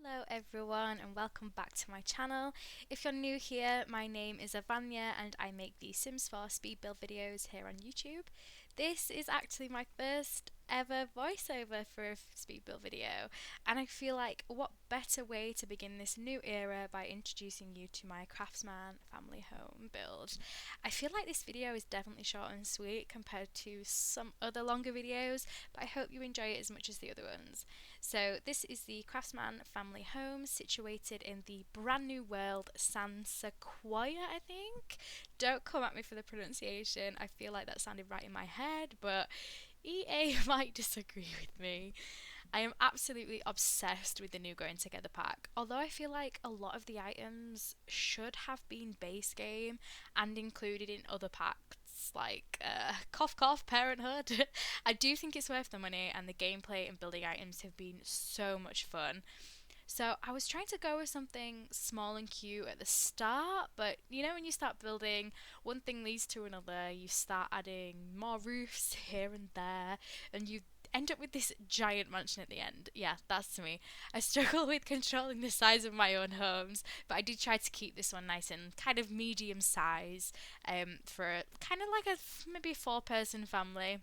Hello everyone and welcome back to my channel. If you're new here, my name is Avanya and I make the Sims 4 speed build videos here on YouTube. This is actually my first ever voiceover for a speed build video, and I feel like what better way to begin this new era by introducing you to my Craftsman Family Home build. I feel like this video is definitely short and sweet compared to some other longer videos, but I hope you enjoy it as much as the other ones. So this is the Craftsman Family Home situated in the brand new world San Sequoia, I think. Don't come at me for the pronunciation, I feel like that sounded right in my head, but EA might disagree with me. I am absolutely obsessed with the new Going Together pack, although I feel like a lot of the items should have been base game and included in other packs like cough cough Parenthood. I do think it's worth the money, and the gameplay and building items have been so much fun. So I was trying to go with something small and cute at the start, but you know, when you start building, one thing leads to another. You start adding more roofs here and there, and you end up with this giant mansion at the end. Yeah, that's me. I struggle with controlling the size of my own homes, but I did try to keep this one nice and kind of medium size, for kind of like a maybe 4-person family.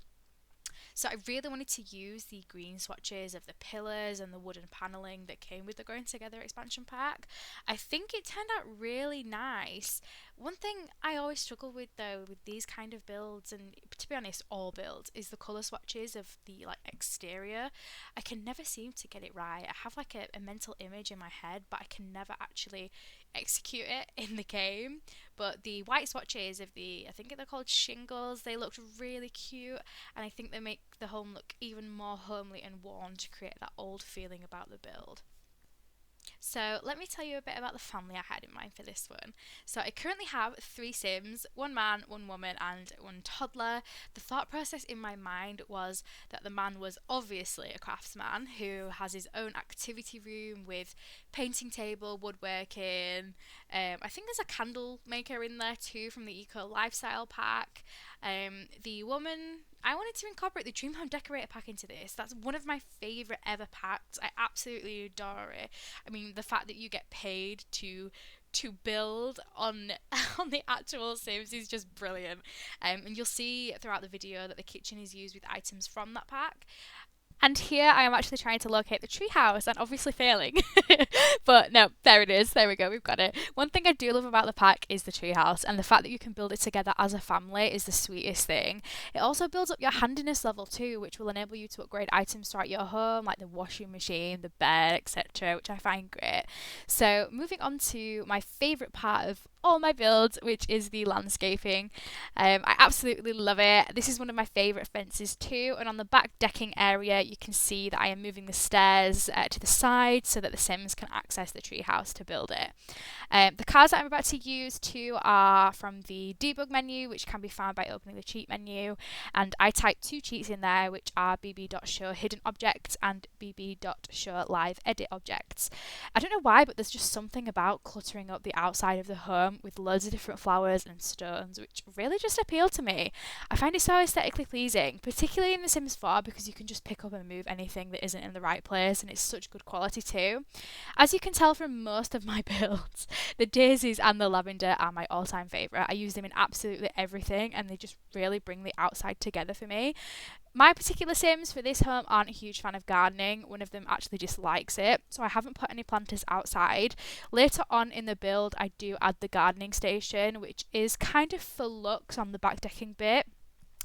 So I really wanted to use the green swatches of the pillars and the wooden paneling that came with the Growing Together expansion pack. I think it turned out really nice. One thing I always struggle with though with these kind of builds, and to be honest all builds, is the colour swatches of the exterior. I can never seem to get it right. I have a mental image in my head, but I can never actually execute it in the game. But the white swatches of I think they're called shingles, they looked really cute, and I think they make the home look even more homely and warm to create that old feeling about the build. So let me tell you a bit about the family I had in mind for this one. So I currently have 3 Sims, 1 man, 1 woman and 1 toddler. The thought process in my mind was that the man was obviously a craftsman who has his own activity room with painting table, woodworking. I think there's a candle maker in there too from the Eco Lifestyle pack. The woman, I wanted to incorporate the Dream Home Decorator pack into this. That's one of my favourite ever packs. I absolutely adore it. I mean, the fact that you get paid to build on on the actual Sims is just brilliant. And you'll see throughout the video that the kitchen is used with items from that pack. And here I am actually trying to locate the treehouse and obviously failing. But no, there it is. There we go. We've got it. One thing I do love about the pack is the treehouse, and the fact that you can build it together as a family is the sweetest thing. It also builds up your handiness level too, which will enable you to upgrade items throughout your home, like the washing machine, the bed, etc., which I find great. So moving on to my favourite part of all my builds, which is the landscaping. I absolutely love it. This is one of my favourite fences too, and on the back decking area you can see that I am moving the stairs to the side so that the Sims can access the treehouse to build it. The cards that I'm about to use too are from the debug menu, which can be found by opening the cheat menu, and I typed 2 cheats in there, which are bb.show hidden objects and bb.show live edit objects. I don't know why, but there's just something about cluttering up the outside of the home with loads of different flowers and stones which really just appeal to me. I find it so aesthetically pleasing, particularly in The Sims 4, because you can just pick up and move anything that isn't in the right place, and it's such good quality too. As you can tell from most of my builds, the daisies and the lavender are my all-time favourite. I use them in absolutely everything, and they just really bring the outside together for me. My particular Sims for this home aren't a huge fan of gardening. One of them actually dislikes it, so I haven't put any planters outside. Later on in the build, I do add the gardening station, which is kind of for looks on the back decking bit.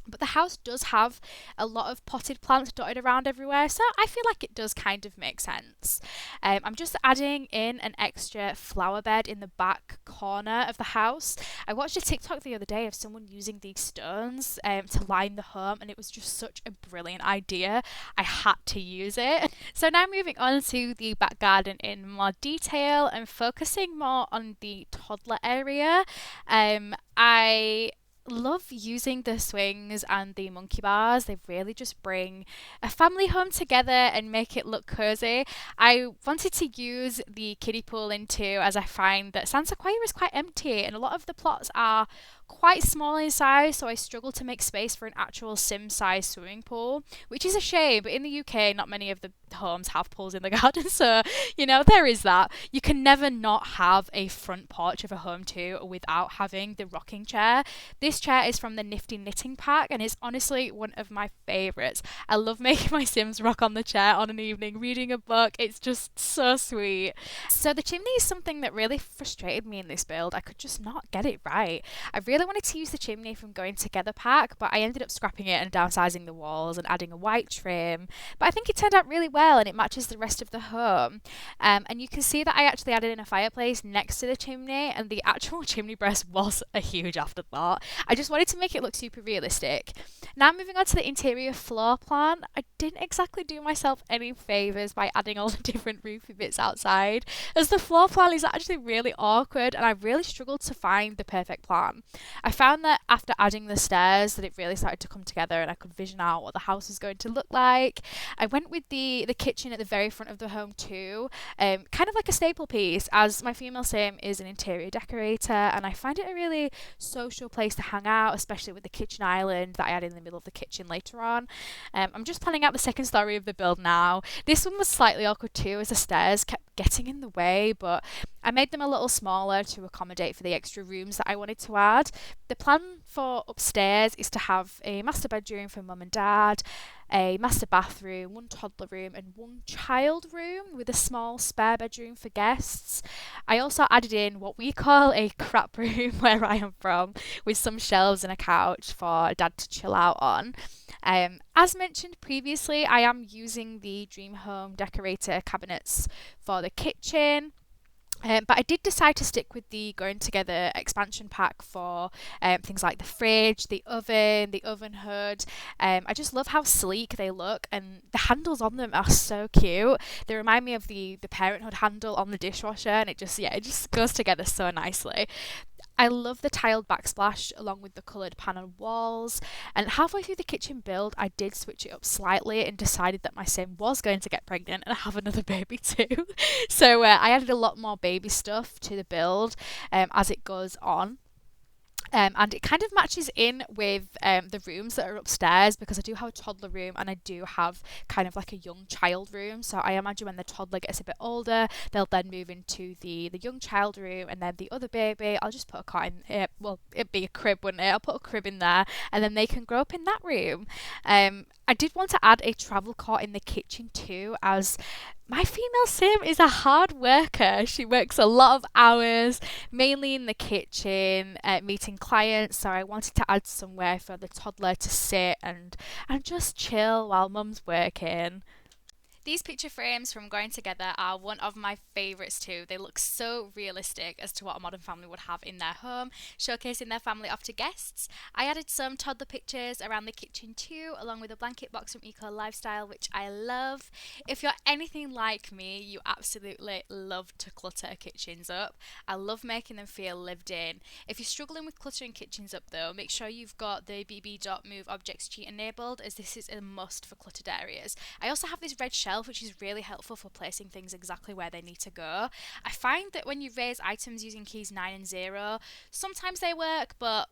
But the house does have a lot of potted plants dotted around everywhere, so I feel like it does kind of make sense. I'm just adding in an extra flower bed in the back corner of the house. I watched a TikTok the other day of someone using these stones to line the home, and it was just such a brilliant idea. I had to use it. So now moving on to the back garden in more detail and focusing more on the toddler area. I love using the swings and the monkey bars. They really just bring a family home together and make it look cozy. I wanted to use the kiddie pool in too, as I find that San Sequoia is quite empty and a lot of the plots are quite small in size, so I struggle to make space for an actual sim size swimming pool, which is a shame, but in the UK not many of the homes have pools in the garden, so you know, there is that. You can never not have a front porch of a home too without having the rocking chair. This chair is from the Nifty Knitting pack and it's honestly one of my favourites. I love making my Sims rock on the chair on an evening reading a book. It's just so sweet. So the chimney is something that really frustrated me in this build. I could just not get it right. I really wanted to use the chimney from Going Together pack, but I ended up scrapping it and downsizing the walls and adding a white trim. But I think it turned out really well and it matches the rest of the home. And you can see that I actually added in a fireplace next to the chimney, and the actual chimney breast was a huge afterthought. I just wanted to make it look super realistic. Now moving on to the interior floor plan, I didn't exactly do myself any favours by adding all the different roofy bits outside, as the floor plan is actually really awkward and I really struggled to find the perfect plan. I found that after adding the stairs that it really started to come together and I could vision out what the house was going to look like. I went with the kitchen at the very front of the home too, kind of like a staple piece, as my female sim is an interior decorator and I find it a really social place to hang out, especially with the kitchen island that I added in the middle of the kitchen later on. I'm just planning out the second story of the build now. This one was slightly awkward too, as the stairs kept getting in the way, but I made them a little smaller to accommodate for the extra rooms that I wanted to add. The plan for upstairs is to have a master bedroom for mum and dad, a master bathroom, one toddler room and one child room with a small spare bedroom for guests. I also added in what we call a crap room where I am from, with some shelves and a couch for dad to chill out on. As mentioned previously, I am using the Dream Home Decorator cabinets for the kitchen. But I did decide to stick with the Going Together expansion pack for things like the fridge, the oven hood. I just love how sleek they look, and the handles on them are so cute. They remind me of the Parenthood handle on the dishwasher, and it just goes together so nicely. I love the tiled backsplash along with the coloured panelled walls, and halfway through the kitchen build I did switch it up slightly and decided that my sim was going to get pregnant and have another baby too. So I added a lot more baby stuff to the build as it goes on. And it kind of matches in with the rooms that are upstairs, because I do have a toddler room and I do have kind of like a young child room. So I imagine when the toddler gets a bit older, they'll then move into the young child room, and then the other baby, I'll just put a cot in it. Well, it'd be a crib, wouldn't it? I'll put a crib in there and then they can grow up in that room. I did want to add a travel cot in the kitchen too, as my female sim is a hard worker. She works a lot of hours, mainly in the kitchen, meeting clients, so I wanted to add somewhere for the toddler to sit and just chill while mum's working. These picture frames from Going Together are one of my favourites too. They look so realistic as to what a modern family would have in their home, showcasing their family off to guests. I added some toddler pictures around the kitchen too, along with a blanket box from Incl Lifestyle, which I love. If you're anything like me, you absolutely love to clutter kitchens up. I love making them feel lived in. If you're struggling with cluttering kitchens up though, make sure you've got the bb.move objects cheat enabled, as this is a must for cluttered areas. I also have this red shelf which is really helpful for placing things exactly where they need to go. I find that when you raise items using keys 9 and 0, sometimes they work, but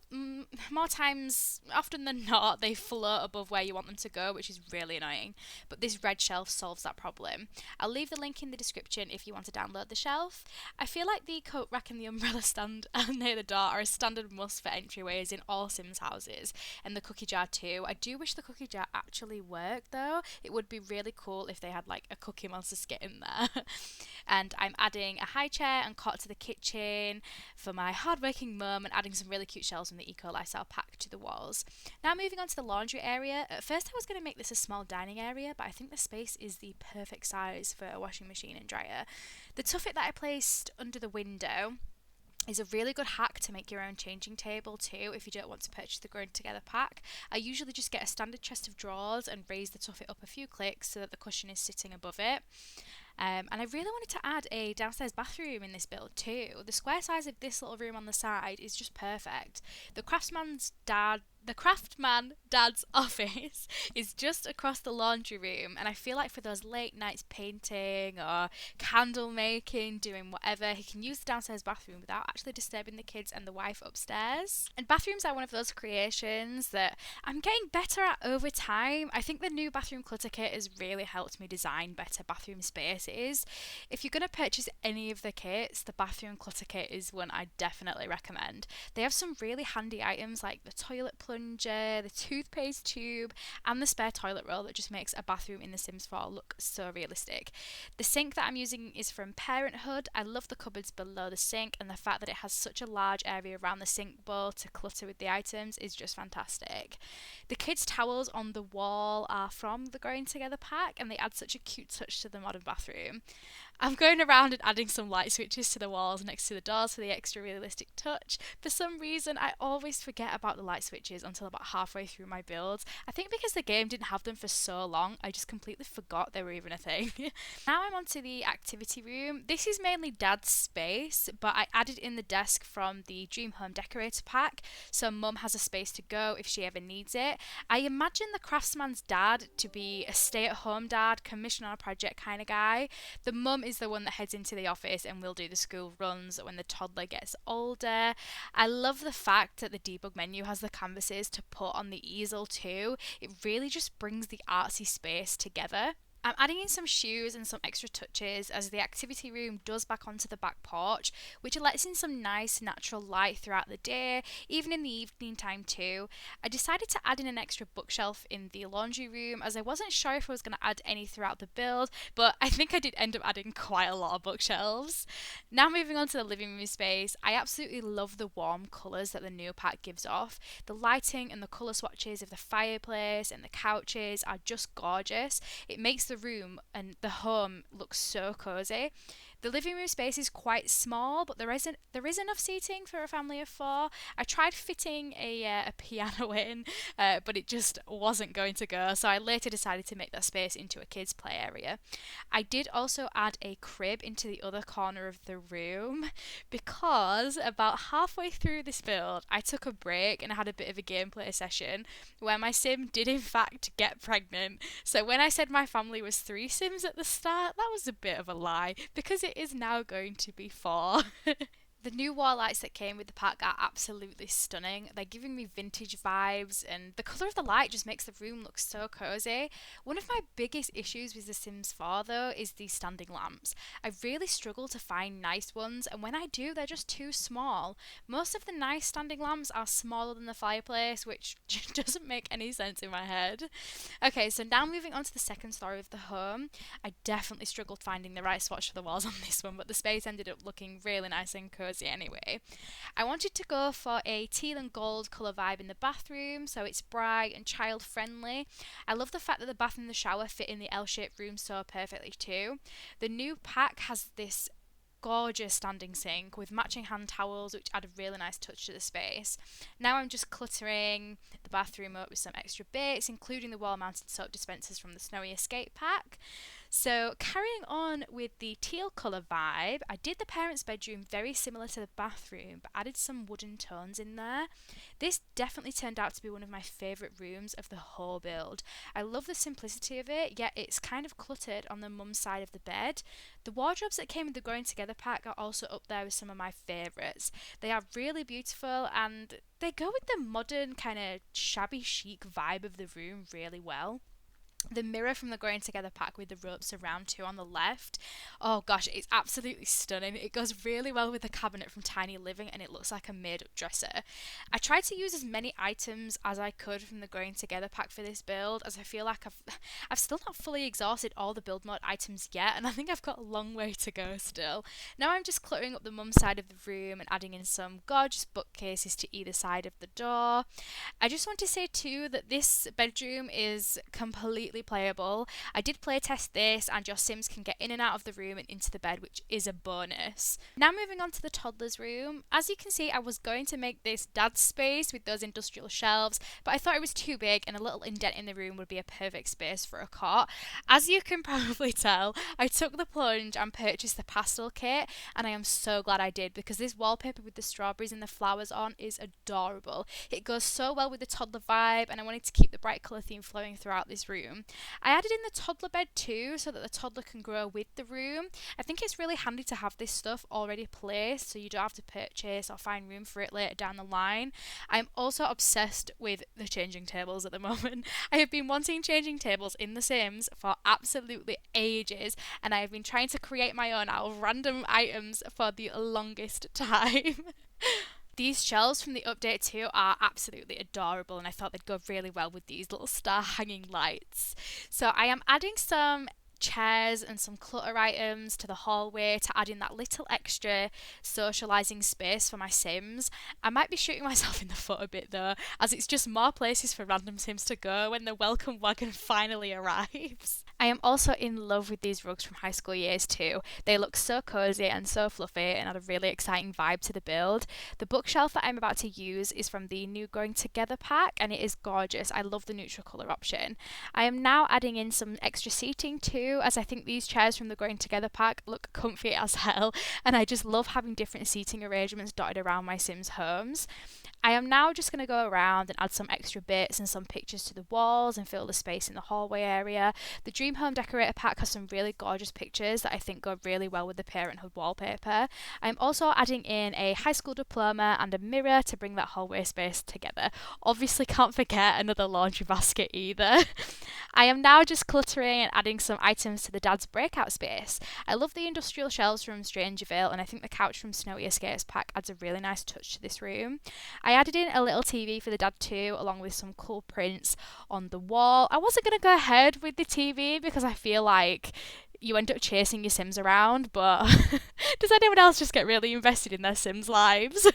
more times, often than not, they float above where you want them to go, which is really annoying. But this red shelf solves that problem. I'll leave the link in the description if you want to download the shelf. I feel like the coat rack and the umbrella stand near the door are a standard must for entryways in all Sims houses, and the cookie jar too. I do wish the cookie jar actually worked though. It would be really cool if they had like a Cookie Monster skit in there. And I'm adding a high chair and cot to the kitchen for my hardworking mum, and adding some really cute shelves from the Eco Lifestyle pack to the walls. Now moving on to the laundry area. At first I was going to make this a small dining area, but I think the space is the perfect size for a washing machine and dryer. The tuffet that I placed under the window is a really good hack to make your own changing table too if you don't want to purchase the Going Together pack. I usually just get a standard chest of drawers and raise the tuffet up a few clicks so that the cushion is sitting above it. And I really wanted to add a downstairs bathroom in this build too. The square size of this little room on the side is just perfect. The craftsman's dad The Craftsman dad's office is just across the laundry room, and I feel like for those late nights painting or candle making, doing whatever, he can use the downstairs bathroom without actually disturbing the kids and the wife upstairs. And bathrooms are one of those creations that I'm getting better at over time. I think the new bathroom clutter kit has really helped me design better bathroom spaces. If you're going to purchase any of the kits, the bathroom clutter kit is one I definitely recommend. They have some really handy items like the toilet plunger, the toothpaste tube, and the spare toilet roll that just makes a bathroom in The Sims 4 look so realistic. The sink that I'm using is from Parenthood. I love the cupboards below the sink, and the fact that it has such a large area around the sink bowl to clutter with the items is just fantastic. The kids' towels on the wall are from the Growing Together pack, and they add such a cute touch to the modern bathroom. I'm going around and adding some light switches to the walls next to the doors for the extra realistic touch. For some reason, I always forget about the light switches until about halfway through my builds. I think because the game didn't have them for so long, I just completely forgot they were even a thing. Now I'm onto the activity room. This is mainly Dad's space, but I added in the desk from the Dream Home Decorator pack, so Mum has a space to go if she ever needs it. I imagine the Craftsman's dad to be a stay-at-home dad, commission on a project kind of guy. The mum is the one that heads into the office and will do the school runs when the toddler gets older. I love the fact that the debug menu has the canvases to put on the easel too. It really just brings the artsy space together. I'm adding in some shoes and some extra touches as the activity room does back onto the back porch, which lets in some nice natural light throughout the day, even in the evening time too. I decided to add in an extra bookshelf in the laundry room as I wasn't sure if I was going to add any throughout the build, but I think I did end up adding quite a lot of bookshelves. Now moving on to the living room space, I absolutely love the warm colours that the new pack gives off. The lighting and the colour swatches of the fireplace and the couches are just gorgeous. It makes the room and the home looks so cozy. The living room space is quite small, but there is enough seating for a family of 4. I tried fitting a piano in, but it just wasn't going to go, so I later decided to make that space into a kids' play area. I did also add a crib into the other corner of the room because about halfway through this build, I took a break and had a bit of a gameplay session where my sim did in fact get pregnant. So when I said my family was 3 sims at the start, that was a bit of a lie because it is now going to be 4. The new wall lights that came with the pack are absolutely stunning. They're giving me vintage vibes, and the colour of the light just makes the room look so cozy. One of my biggest issues with The Sims 4 though is the standing lamps. I really struggle to find nice ones, and when I do, they're just too small. Most of the nice standing lamps are smaller than the fireplace, which doesn't make any sense in my head. Okay, so now moving on to the second story of the home. I definitely struggled finding the right swatch for the walls on this one, but the space ended up looking really nice and cozy anyway. I wanted to go for a teal and gold colour vibe in the bathroom, so it's bright and child friendly. I love the fact that the bath and the shower fit in the L-shaped room so perfectly too. The new pack has this gorgeous standing sink with matching hand towels which add a really nice touch to the space. Now I'm just cluttering the bathroom up with some extra bits, including the wall mounted soap dispensers from the Snowy Escape pack. So carrying on with the teal colour vibe, I did the parents' bedroom very similar to the bathroom but added some wooden tones in there. This definitely turned out to be one of my favourite rooms of the whole build. I love the simplicity of it, yet it's kind of cluttered on the mum's side of the bed. The wardrobes that came with the Growing Together pack are also up there with some of my favourites. They are really beautiful and they go with the modern kind of shabby chic vibe of the room really well. The mirror from the Growing Together pack with the ropes around too on the left. Oh gosh, it's absolutely stunning. It goes really well with the cabinet from Tiny Living and it looks like a made-up dresser. I tried to use as many items as I could from the Growing Together pack for this build, as I feel like I've still not fully exhausted all the build mode items yet, and I think I've got a long way to go still. Now I'm just cluttering up the mum side of the room and adding in some gorgeous bookcases to either side of the door. I just want to say too that this bedroom is completely completely playable. I did play test this, and your Sims can get in and out of the room and into the bed, which is a bonus. Now moving on to the toddler's room. As you can see, I was going to make this dad's space with those industrial shelves, but I thought it was too big and a little indent in the room would be a perfect space for a cot. As you can probably tell, I took the plunge and purchased the pastel kit, and I am so glad I did, because this wallpaper with the strawberries and the flowers on is adorable. It goes so well with the toddler vibe, and I wanted to keep the bright colour theme flowing throughout this room. I added in the toddler bed too, so that the toddler can grow with the room. I think it's really handy to have this stuff already placed, so you don't have to purchase or find room for it later down the line. I'm also obsessed with the changing tables at the moment. I have been wanting changing tables in The Sims for absolutely ages, and I have been trying to create my own out of random items for the longest time. These shelves from the update too are absolutely adorable, and I thought they'd go really well with these little star hanging lights. So I am adding some chairs and some clutter items to the hallway to add in that little extra socialising space for my Sims. I might be shooting myself in the foot a bit though, as it's just more places for random Sims to go when the welcome wagon finally arrives. I am also in love with these rugs from high school years too. They look so cosy and so fluffy and add a really exciting vibe to the build. The bookshelf that I'm about to use is from the new Growing Together pack, and it is gorgeous. I love the neutral colour option. I am now adding in some extra seating too, as I think these chairs from the Growing Together pack look comfy as hell, and I just love having different seating arrangements dotted around my Sims' homes. I am now just going to go around and add some extra bits and some pictures to the walls and fill the space in the hallway area. The Dream Home Decorator pack has some really gorgeous pictures that I think go really well with the Parenthood wallpaper. I'm also adding in a high school diploma and a mirror to bring that hallway space together. Obviously can't forget another laundry basket either. I am now just cluttering and adding some items to the dad's breakout space. I love the industrial shelves from Strangerville, and I think the couch from Snowy Escapes pack adds a really nice touch to this room. I added in a little TV for the dad too, along with some cool prints on the wall. I wasn't going to go ahead with the TV because I feel like you end up chasing your Sims around, but does anyone else just get really invested in their Sims' lives?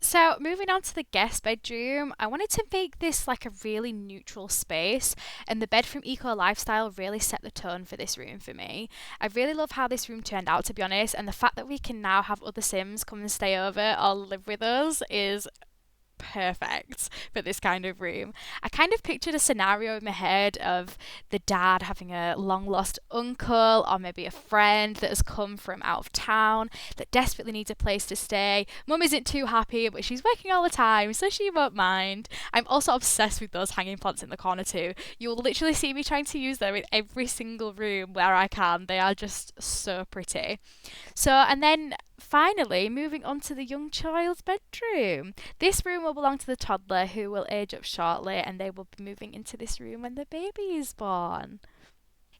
So moving on to the guest bedroom, I wanted to make this like a really neutral space, and the bed from Eco Lifestyle really set the tone for this room for me. I really love how this room turned out, to be honest, and the fact that we can now have other Sims come and stay over or live with us is perfect for this kind of room. I kind of pictured a scenario in my head of the dad having a long lost uncle or maybe a friend that has come from out of town that desperately needs a place to stay. Mum isn't too happy, but she's working all the time, so she won't mind. I'm also obsessed with those hanging plants in the corner too. You will literally see me trying to use them in every single room where I can. They are just so pretty. So, and then finally, moving on to the young child's bedroom. This room will belong to the toddler, who will age up shortly, and they will be moving into this room when the baby is born.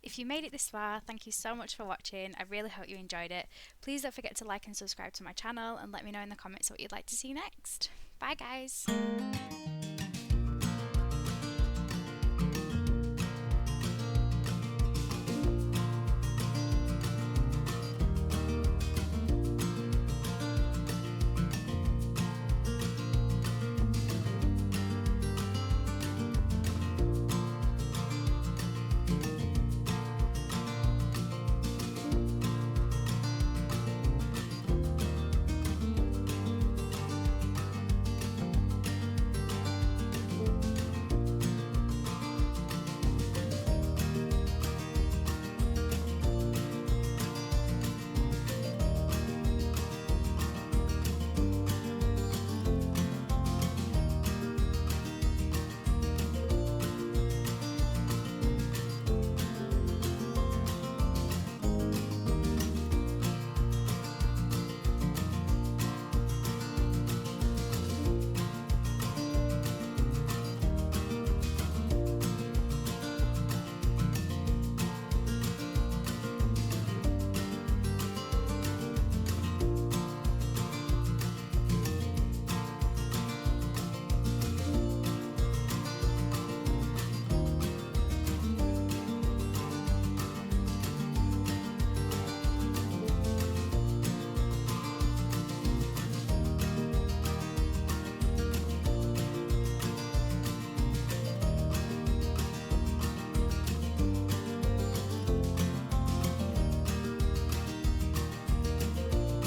If you made it this far, thank you so much for watching. I really hope you enjoyed it. Please don't forget to like and subscribe to my channel, and let me know in the comments what you'd like to see next. Bye guys!